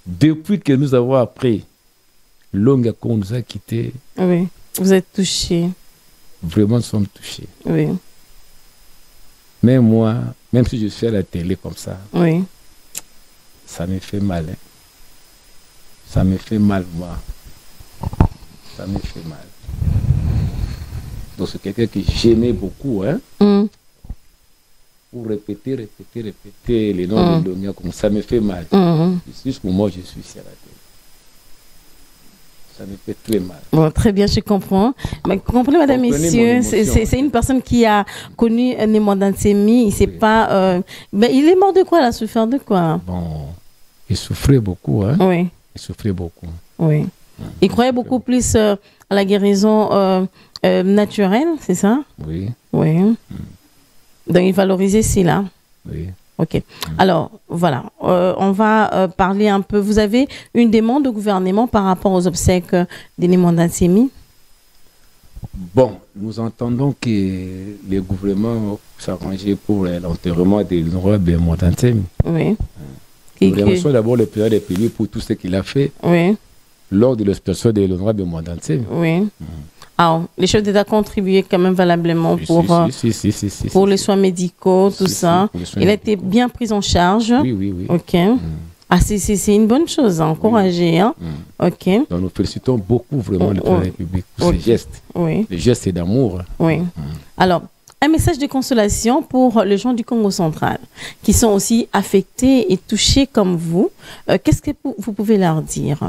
depuis que nous avons appris l'homme qu'on nous a quittés, Oui, vous êtes touché. vraiment nous sommes touchés. Oui, Même moi, même si je suis à la télé comme ça, oui. ça me fait mal. Hein. Ça me fait mal, moi. Ça me fait mal. Donc c'est quelqu'un que j'aimais beaucoup, hein. Mm. Pour répéter les noms de l'Omia, comme ça me fait mal. Jusqu'au moment où je suis sur la télé. Ça me fait très mal. Bon, très bien, je comprends. Mais comprenez, madame, messieurs, c'est une personne qui a connu Némanda Ntsemi. Il sait pas. Mais il est mort de quoi? Il a souffert de quoi? Bon, il souffrait beaucoup, hein. Oui. Il souffrait beaucoup. Oui. Il croyait beaucoup plus à la guérison naturelle, c'est ça? Oui. Oui. Donc, il valorisait cela. Oui. Ok. Alors, voilà. On va parler un peu. Vous avez une demande au gouvernement par rapport aux obsèques de Némanda Ntsemi? Bon, nous entendons que le gouvernement s'arrangeait pour l'enterrement de l'honorable Némanda Ntsemi. Oui. Nous remercions d'abord le président des pays pour tout ce qu'il a fait Oui. lors de l'exploitation de l'honorable Némanda Ntsemi. Oui. Alors, les chefs d'État contribuaient quand même valablement pour les soins médicaux, tout ça. Il a été bien pris en charge. Oui, oui, oui. Ok. Ah, c'est une bonne chose, encourager. Hein? Ok. Donc, nous félicitons beaucoup vraiment le président de la République pour ces gestes. Oui. Les gestes d'amour. Oui. Alors, un message de consolation pour les gens du Congo central qui sont aussi affectés et touchés comme vous. Qu'est-ce que vous pouvez leur dire?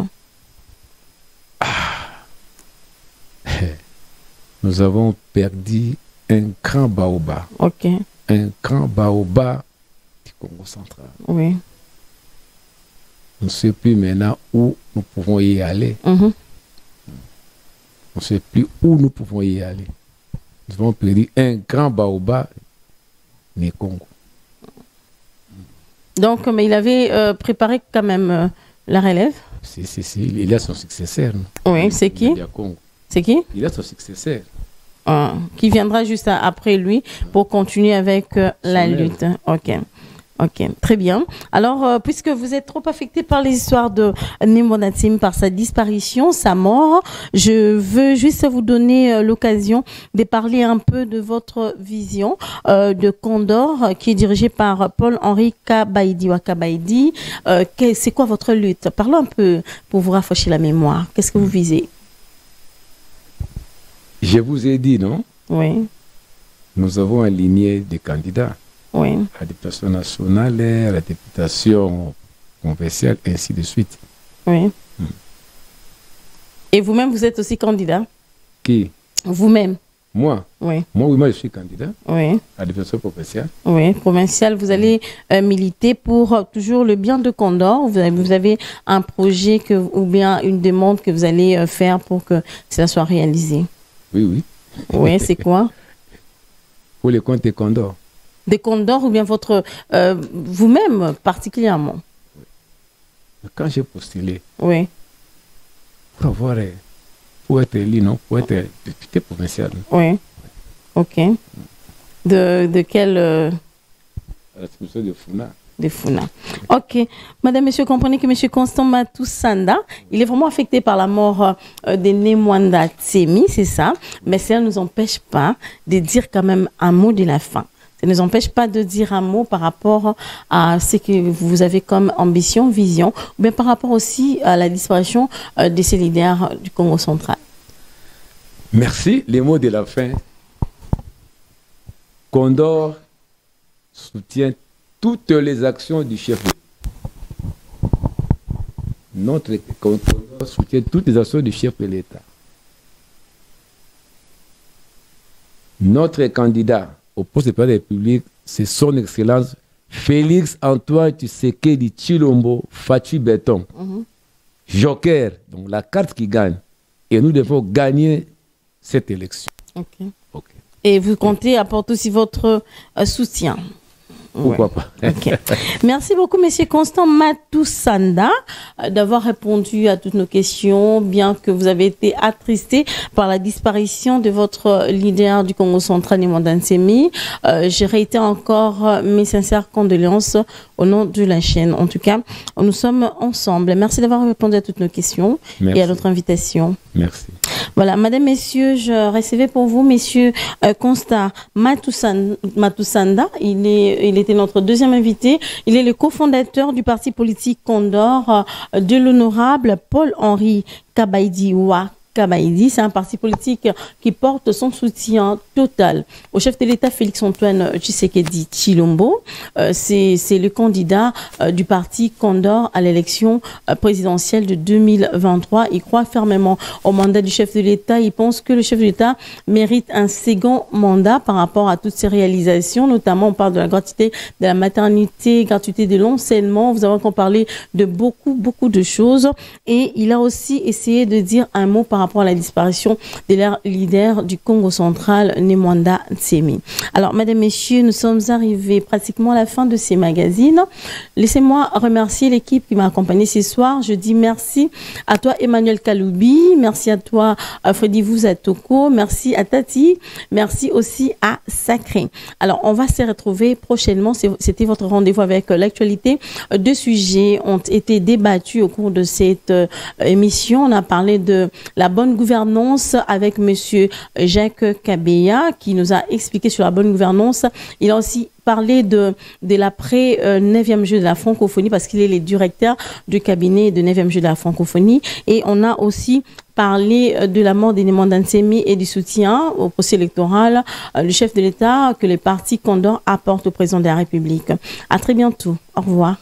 Nous avons perdu un grand baobab. Ok. Un grand baobab du Congo central. Oui. On ne sait plus maintenant où nous pouvons y aller. On ne sait plus où nous pouvons y aller. Nous avons perdu un grand baobab du Congo. Donc, mais il avait préparé quand même la relève? Si. Il a son successeur. Oui, c'est qui? C'est qui? Il a son successeur. Qui viendra juste après lui pour continuer avec la lutte. Ok. Ok, très bien. Alors, puisque vous êtes trop affecté par les histoires de Némanda Ntsemi, par sa disparition, sa mort, je veux juste vous donner l'occasion de parler un peu de votre vision de Condor, qui est dirigée par Paul-Henri Kabaïdi. C'est quoi votre lutte? Parlons un peu pour vous rafraîchir la mémoire. Qu'est-ce que vous visez? Je vous ai dit, non? Oui. Nous avons aligné des candidats. Oui. À la députation nationale, à la députation provinciale, ainsi de suite. Oui. Et vous-même, vous êtes aussi candidat? Qui? Vous-même? Moi? Oui. Moi, je suis candidat. Oui. À la députation provinciale. Oui, provinciale. Vous allez militer pour toujours le bien de Condor. Vous avez un projet ou bien une demande que vous allez faire pour que cela soit réalisé? Oui. Oui, c'est quoi? Pour les comptes des Condor. Des Condor ou bien votre vous-même particulièrement? Quand j'ai postulé, oui, pour être élu, non, pour être député provincial. Oui. Ok. De quel à la situation de Funa. De Funa. Ok. Madame, monsieur, comprenez que monsieur Constant Matoussanda, il est vraiment affecté par la mort de Némanda Ntsemi, c'est ça. Mais cela ne nous empêche pas de dire quand même un mot de la fin. Ça ne nous empêche pas de dire un mot par rapport à ce que vous avez comme ambition, vision, ou bien par rapport aussi à la disparition de ces leaders du Congo central. Merci. Les mots de la fin. Condor soutient toutes les actions du chef de l'État. Notre Condor soutient toutes les actions du chef de l'État. Notre candidat au poste de président de la République, c'est son Excellence Félix Antoine Tshisekedi Tshilombo Fatou Béton. Joker, donc la carte qui gagne. Et nous devons gagner cette élection. Ok. Et vous comptez apporter aussi votre soutien. Pourquoi pas. Okay. Merci beaucoup, Monsieur Constant Matoussanda, d'avoir répondu à toutes nos questions, bien que vous avez été attristé par la disparition de votre leader du Congo central, Nemwanda Nsemi. Je réitère encore mes sincères condoléances au nom de la chaîne. En tout cas, nous sommes ensemble. Merci d'avoir répondu à toutes nos questions. Merci. Et à notre invitation. Merci. Voilà, Madame, Messieurs, je recevais pour vous, Monsieur Constant Matoussanda. Il était notre deuxième invité. Il est le cofondateur du parti politique Condor de l'honorable Paul-Henri Kabaïdi-Wa. Kabaïdi, c'est un parti politique qui porte son soutien total au chef de l'État Félix-Antoine Tshisekedi Tshilombo. C'est le candidat du parti Condor à l'élection présidentielle de 2023. Il croit fermement au mandat du chef de l'État. Il pense que le chef de l'État mérite un second mandat par rapport à toutes ses réalisations. Notamment, on parle de la gratuité de la maternité, gratuité de l'enseignement. Vous avez encore parlé de beaucoup de choses. Et il a aussi essayé de dire un mot par rapport à la disparition de leur leader du Congo central, Nemwanda Nsemi. Alors, mesdames, messieurs, nous sommes arrivés pratiquement à la fin de ces magazines. Laissez-moi remercier l'équipe qui m'a accompagné ce soir. Je dis merci à toi, Emmanuel Kaloubi. Merci à toi, Freddy Vouzatoko. Merci à Tati. Merci aussi à Sacré. Alors, on va se retrouver prochainement. C'était votre rendez-vous avec l'actualité. Deux sujets ont été débattus au cours de cette émission. On a parlé de la bonne gouvernance avec Monsieur Jacques Kabeya qui nous a expliqué sur la bonne gouvernance. Il a aussi parlé de l'après 9e jeu de la francophonie parce qu'il est le directeur du cabinet de 9e jeu de la francophonie. Et on a aussi parlé de la mort de Nemwanda Nsemi et du soutien au procès électoral du chef de l'État que les partis Condor apportent au président de la République. À très bientôt. Au revoir.